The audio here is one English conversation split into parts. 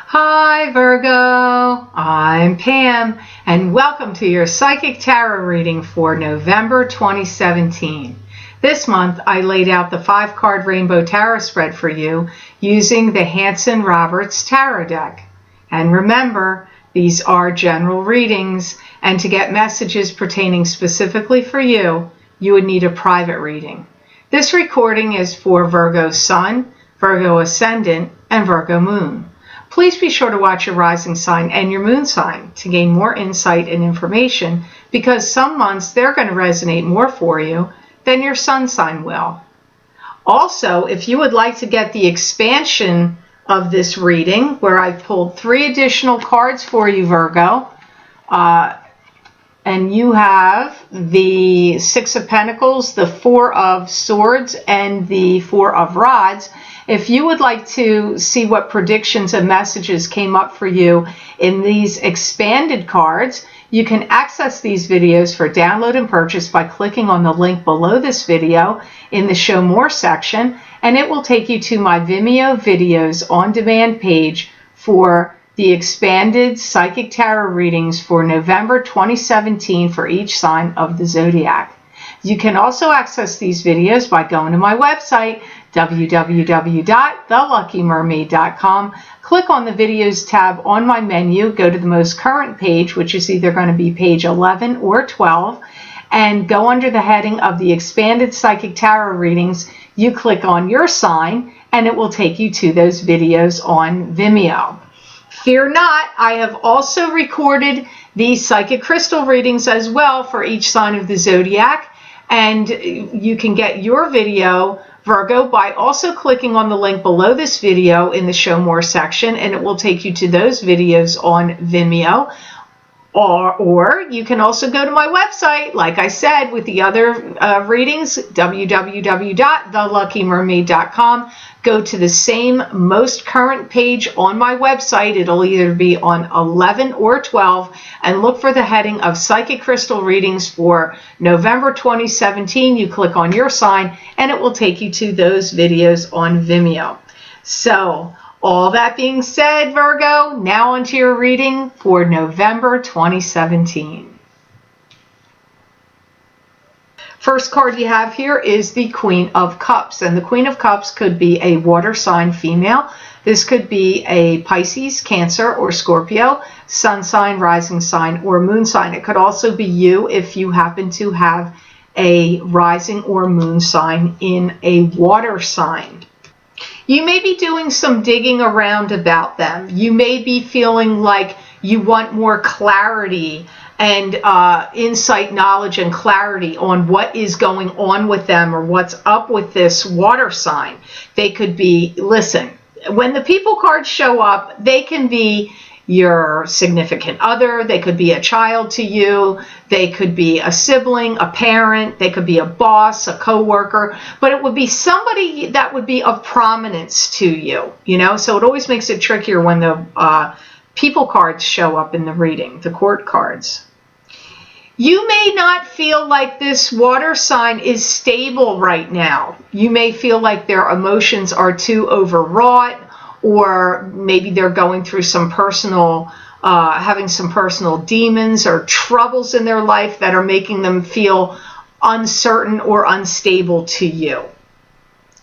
Hi Virgo, I'm Pam and welcome to your Psychic Tarot reading for November 2017. This month I laid out the 5-card Rainbow Tarot spread for you using the Hanson-Roberts Tarot deck. And remember, these are general readings, and to get messages pertaining specifically for you, you would need a private reading. This recording is for Virgo Sun, Virgo Ascendant, and Virgo Moon. Please be sure to watch your rising sign and your moon sign to gain more insight and information, because some months they're going to resonate more for you than your sun sign will. Also, if you would like to get the expansion of this reading, where I've pulled 3 additional cards for you, Virgo, and you have the 6 of Pentacles, the 4 of Swords, and the 4 of Rods. If you would like to see what predictions and messages came up for you in these expanded cards, you can access these videos for download and purchase by clicking on the link below this video in the Show More section, and it will take you to my Vimeo videos on demand page for the expanded Psychic Tarot readings for November 2017 for each sign of the zodiac. You can also access these videos by going to my website, www.theluckymermaid.com. Click on the Videos tab on my menu, go to the most current page, which is either going to be page 11 or 12, and go under the heading of the Expanded Psychic Tarot Readings. You click on your sign, and it will take you to those videos on Vimeo. Fear not, I have also recorded the Psychic Crystal readings as well for each sign of the zodiac. And you can get your video, Virgo, by also clicking on the link below this video in the Show More section, and it will take you to those videos on Vimeo. Or you can also go to my website, like I said, with the other readings, www.theluckymermaid.com. Go to the same most current page on my website. It'll either be on 11 or 12, and look for the heading of Psychic Crystal Readings for November 2017. You click on your sign, and it will take you to those videos on Vimeo. So, all that being said, Virgo, now onto your reading for November 2017. First card you have here is the Queen of Cups, and the Queen of Cups could be a water sign female. This could be a Pisces, Cancer, or Scorpio, sun sign, rising sign, or moon sign. It could also be you if you happen to have a rising or moon sign in a water sign. You may be doing some digging around about them. You may be feeling like you want more clarity and insight, knowledge, and clarity on what is going on with them or what's up with this water sign. They could be, listen, when the people cards show up, they can be your significant other, they could be a child to you, they could be a sibling, a parent, they could be a boss, a co-worker, but it would be somebody that would be of prominence to you, you know? So it always makes it trickier when the people cards show up in the reading, the court cards. You may not feel like this water sign is stable right now. You may feel like their emotions are too overwrought, or maybe they're going through some personal, having some personal demons or troubles in their life that are making them feel uncertain or unstable to you.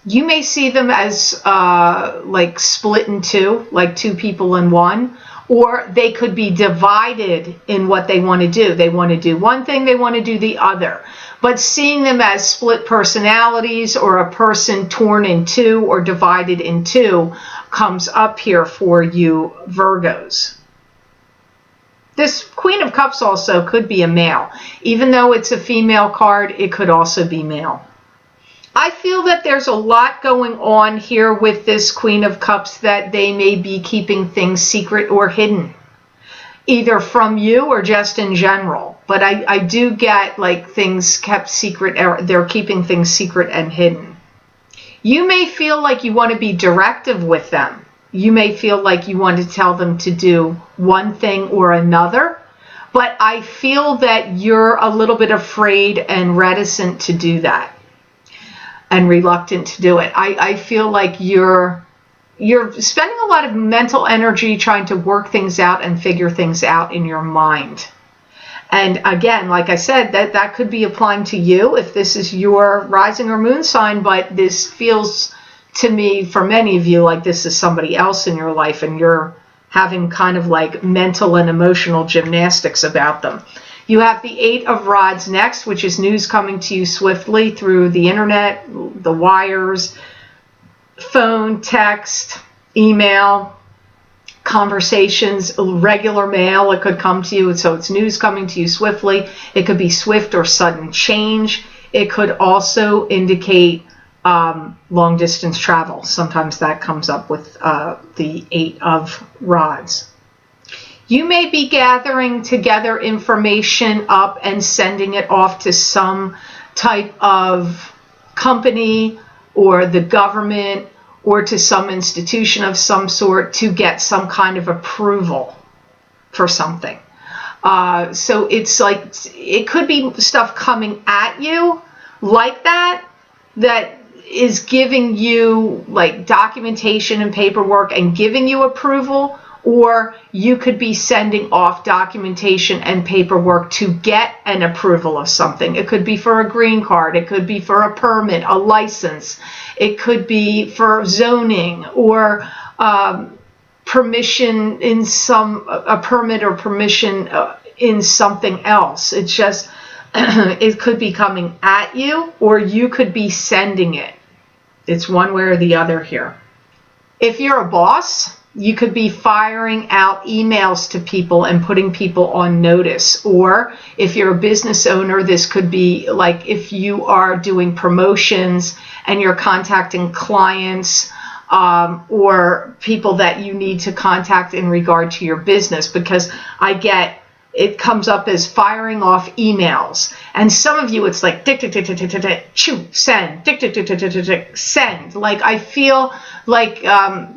You may see them as like split in two, like 2 people in one, or they could be divided in what they want to do. They want to do one thing, they want to do the other. But seeing them as split personalities or a person torn in 2 or divided in 2 comes up here for you Virgos. This Queen of Cups also could be a male. Even though it's a female card, it could also be male. I feel that there's a lot going on here with this Queen of Cups, that they may be keeping things secret or hidden, either from you or just in general. But I do get like things kept secret, or they're keeping things secret and hidden. You may feel like you want to be directive with them. You may feel like you want to tell them to do one thing or another, but I feel that you're a little bit afraid and reticent to do that, and reluctant to do it. I feel like you're you're spending a lot of mental energy trying to work things out and figure things out in your mind. And again, like I said, that could be applying to you if this is your rising or moon sign, but this feels to me, for many of you, like this is somebody else in your life and you're having kind of like mental and emotional gymnastics about them. You have the 8 of Rods next, which is news coming to you swiftly through the internet, the wires, phone, text, email, conversations, regular mail. It could come to you, so it's news coming to you swiftly. It could be swift or sudden change. It could also indicate long distance travel. Sometimes that comes up with the 8 of Rods. You may be gathering together information up and sending it off to some type of company or the government or to some institution of some sort to get some kind of approval for something. So it's like, it could be stuff coming at you like that is giving you like documentation and paperwork and giving you approval, or you could be sending off documentation and paperwork to get an approval of something. It could be for a green card. It could be for a permit, a license. It could be for zoning or permission in a permit or permission in something else. It's just, it could be coming at you or you could be sending it. It's one way or the other here. If you're a boss, you could be firing out emails to people and putting people on notice. Or if you're a business owner, this could be like if you are doing promotions and you're contacting clients or people that you need to contact in regard to your business, because it comes up as firing off emails. And some of you, it's like, send, send. Like, I feel like,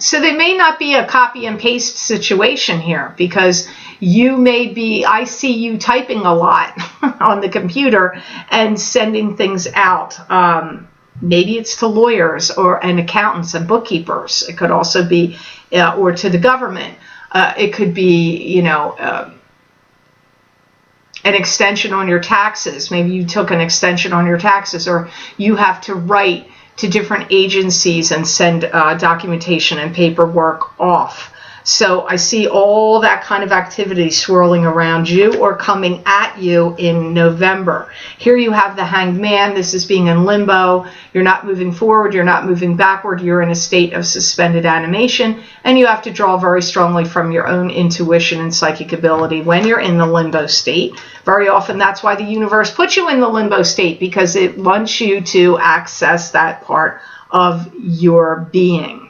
so they may not be a copy and paste situation here, because you may be, I see you typing a lot on the computer and sending things out. Maybe it's to lawyers and accountants and bookkeepers. It could also be, or to the government. It could be, an extension on your taxes. Maybe you took an extension on your taxes, or you have to write to different agencies and send documentation and paperwork off. So I see all that kind of activity swirling around you or coming at you in November. Here you have the Hanged Man. This is being in limbo. You're not moving forward. You're not moving backward. You're in a state of suspended animation, and you have to draw very strongly from your own intuition and psychic ability when you're in the limbo state. Very often that's why the universe puts you in the limbo state, because it wants you to access that part of your being.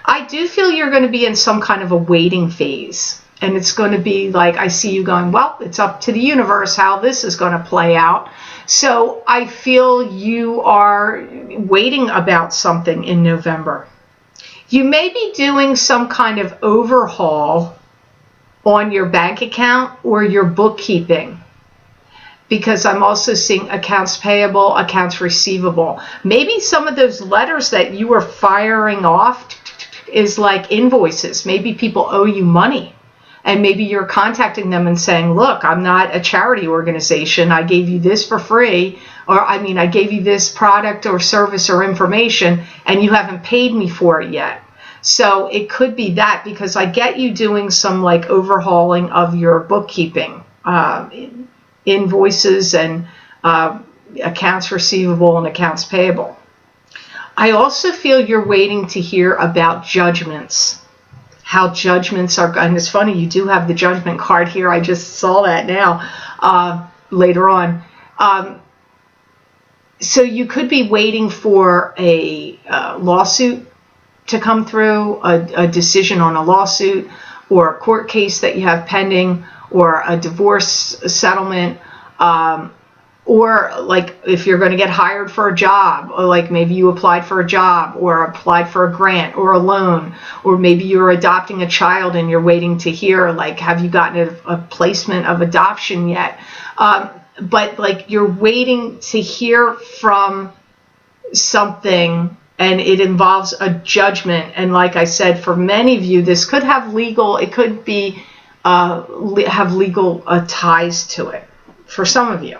I do feel you're going to be in some kind of a waiting phase. And it's going to be like, I see you going, well, it's up to the universe how this is going to play out. So I feel you are waiting about something in November. You may be doing some kind of overhaul on your bank account or your bookkeeping, because I'm also seeing accounts payable, accounts receivable. Maybe some of those letters that you were firing off is like invoices. Maybe people owe you money, and maybe you're contacting them and saying, look, I'm not a charity organization. I gave you this for free, or I gave you this product or service or information, and you haven't paid me for it yet. So it could be that, because I get you doing some like overhauling of your bookkeeping, invoices and accounts receivable and accounts payable. I also feel you're waiting to hear about judgments, how judgments are, and it's funny, you do have the Judgment card here. I just saw that now later on. So you could be waiting for a lawsuit to come through, a decision on a lawsuit, or a court case that you have pending, or a divorce settlement, or like if you're going to get hired for a job, or like maybe you applied for a job or applied for a grant or a loan, or maybe you're adopting a child and you're waiting to hear, like, have you gotten a placement of adoption yet? But like you're waiting to hear from something, and it involves a judgment. And like I said, for many of you, this could have legal, it could be have legal ties to it for some of you.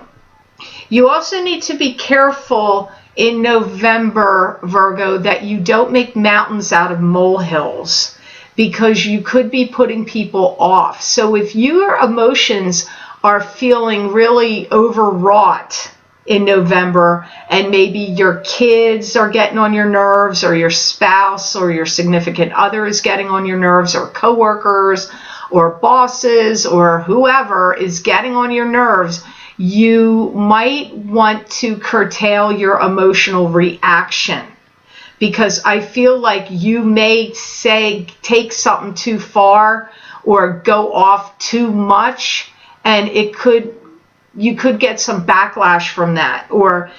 You also need to be careful in November, Virgo, that you don't make mountains out of molehills, because you could be putting people off. So if your emotions are feeling really overwrought in November, and maybe your kids are getting on your nerves, or your spouse or your significant other is getting on your nerves, or coworkers or bosses or whoever is getting on your nerves, you might want to curtail your emotional reaction, because I feel like you may take something too far or go off too much, and you could get some backlash from that, or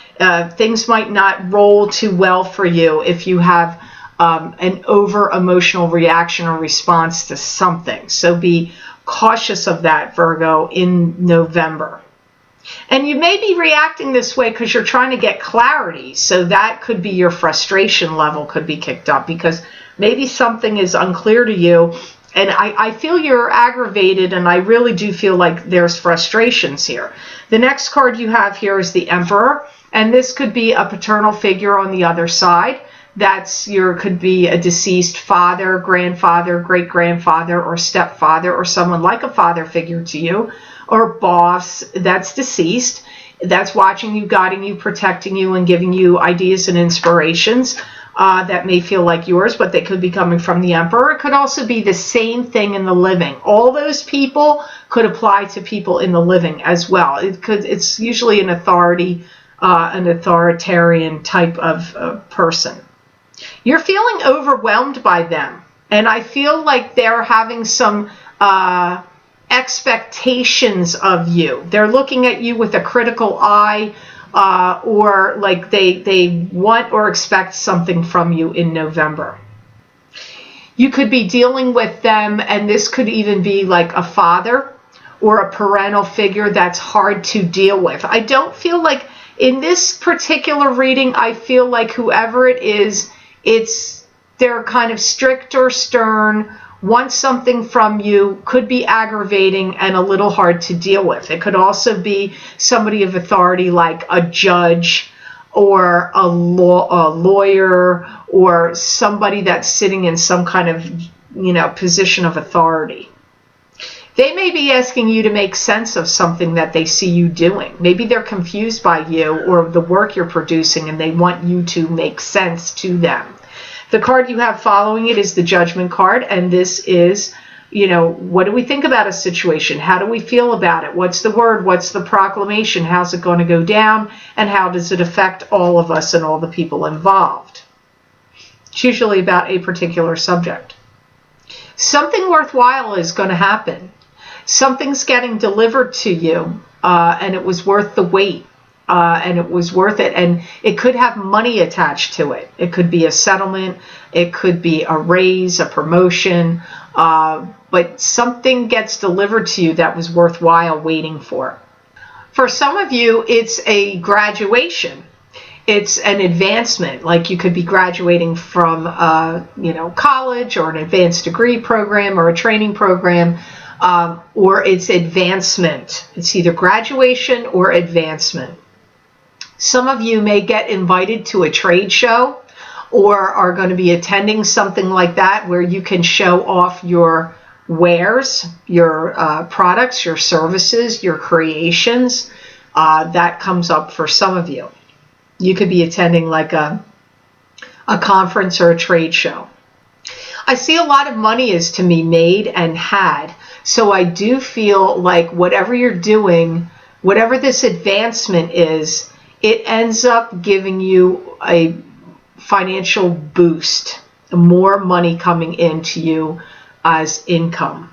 things might not roll too well for you if you have an over emotional reaction or response to something. So be cautious of that, Virgo, in November. And you may be reacting this way because you're trying to get clarity. So that could be your frustration level could be kicked up, because maybe something is unclear to you. And I feel you're aggravated, and I really do feel like there's frustrations here. The next card you have here is the Emperor, and this could be a paternal figure on the other side. Could be a deceased father, grandfather, great-grandfather, or stepfather, or someone like a father figure to you, or boss that's deceased, that's watching you, guiding you, protecting you, and giving you ideas and inspirations that may feel like yours, but they could be coming from the Emperor. It could also be the same thing in the living. All those people could apply to people in the living as well. It's usually an authoritarian type of person. You're feeling overwhelmed by them, and I feel like they're having some expectations of you. They're looking at you with a critical eye, or like they want or expect something from you in November. You could be dealing with them, and this could even be like a father or a parental figure that's hard to deal with. I don't feel like in this particular reading, I feel like whoever it is, they're kind of strict or stern, want something from you, could be aggravating and a little hard to deal with. It could also be somebody of authority like a judge or a lawyer, or somebody that's sitting in some kind of position of authority. They may be asking you to make sense of something that they see you doing. Maybe they're confused by you or the work you're producing, and they want you to make sense to them. The card you have following it is the Judgment card, and this is, what do we think about a situation? How do we feel about it? What's the word? What's the proclamation? How's it going to go down? And how does it affect all of us and all the people involved? It's usually about a particular subject. Something worthwhile is going to happen. Something's getting delivered to you, and it was worth the wait. And it was worth it, and it could have money attached to it. It could be a settlement, it could be a raise, a promotion, but something gets delivered to you that was worthwhile waiting for. For some of you, it's a graduation. It's an advancement, like you could be graduating from college, or an advanced degree program, or a training program, or it's advancement. It's either graduation or advancement. Some of you may get invited to a trade show, or are going to be attending something like that where you can show off your wares, your products, your services, your creations. That comes up for some of you. You could be attending like a conference or a trade show. I see a lot of money is to be made and had. So I do feel like whatever you're doing, whatever this advancement is, it ends up giving you a financial boost, more money coming into you as income.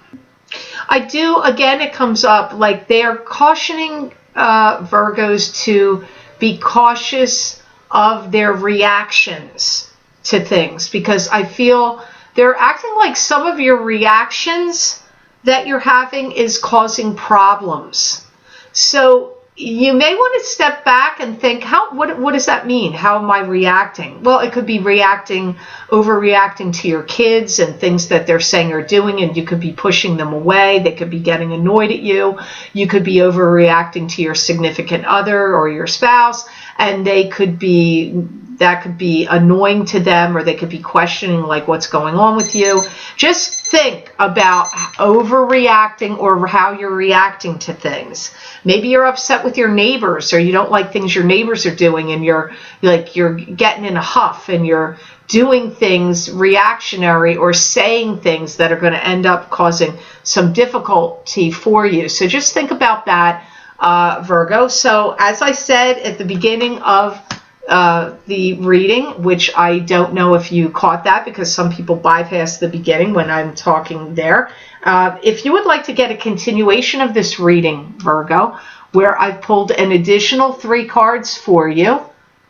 Again, it comes up like they are cautioning Virgos to be cautious of their reactions to things, because I feel they're acting like some of your reactions that you're having is causing problems. So you may want to step back and think, what does that mean? How am I reacting? Well, it could be overreacting to your kids and things that they're saying or doing, and you could be pushing them away. They could be getting annoyed at you. You could be overreacting to your significant other or your spouse, and that could be annoying to them, or they could be questioning like what's going on with you. Just think about overreacting or how you're reacting to things. Maybe you're upset with your neighbors, or you don't like things your neighbors are doing, and you're getting in a huff and you're doing things reactionary or saying things that are going to end up causing some difficulty for you. So just think about that, Virgo. So as I said at the beginning of the reading, which I don't know if you caught that because some people bypass the beginning when I'm talking there. If you would like to get a continuation of this reading, Virgo, where I've pulled an additional 3 cards for you,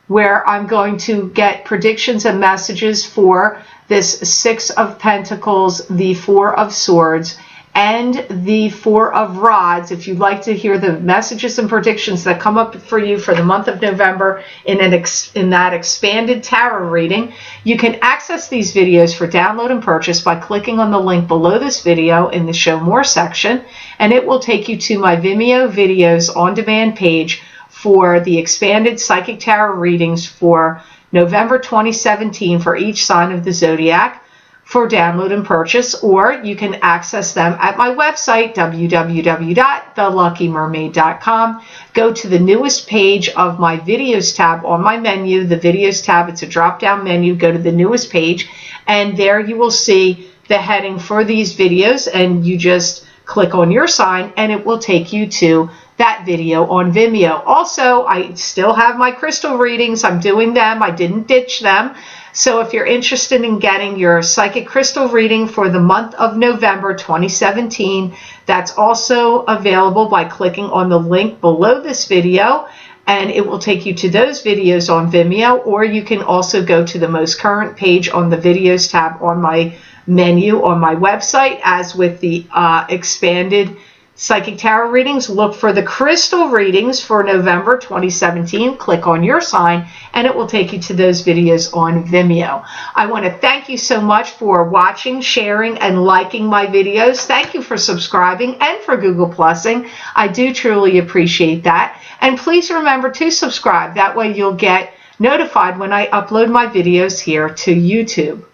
where I'm going to get predictions and messages for this 6 of Pentacles, the 4 of Swords, and the 4 of Rods. If you'd like to hear the messages and predictions that come up for you for the month of November in that expanded tarot reading, you can access these videos for download and purchase by clicking on the link below this video in the Show More section, and it will take you to my Vimeo videos on demand page for the expanded psychic tarot readings for November 2017 for each sign of the zodiac, for download and purchase, or you can access them at my website, www.theluckymermaid.com. Go to the newest page of my videos tab on my menu, the videos tab. It's a drop-down menu. Go to the newest page, and there you will see the heading for these videos, and you just click on your sign, and it will take you to that video on Vimeo. Also, I still have my crystal readings. I'm doing them. I didn't ditch them. So if you're interested in getting your psychic crystal reading for the month of November 2017, that's also available by clicking on the link below this video, and it will take you to those videos on Vimeo, or you can also go to the most current page on the videos tab on my menu on my website. As with the expanded psychic tarot readings, look for the crystal readings for November 2017. Click on your sign, and it will take you to those videos on Vimeo. I want to thank you so much for watching, sharing, and liking my videos. Thank you for subscribing and for Google Plusing. I do truly appreciate that. And please remember to subscribe. That way you'll get notified when I upload my videos here to YouTube.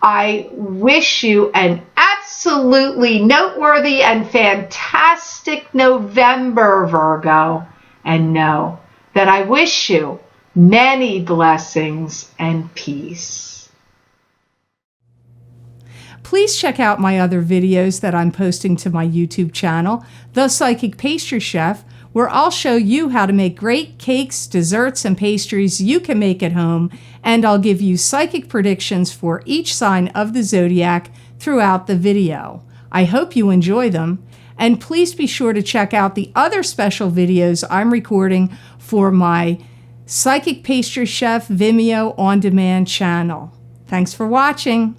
I wish you an absolutely noteworthy and fantastic November, Virgo. And know that I wish you many blessings and peace. Please check out my other videos that I'm posting to my YouTube channel, The Psychic Pastry Chef, where I'll show you how to make great cakes, desserts, and pastries you can make at home, and I'll give you psychic predictions for each sign of the zodiac throughout the video. I hope you enjoy them, and please be sure to check out the other special videos I'm recording for my Psychic Pastry Chef Vimeo On Demand channel. Thanks for watching.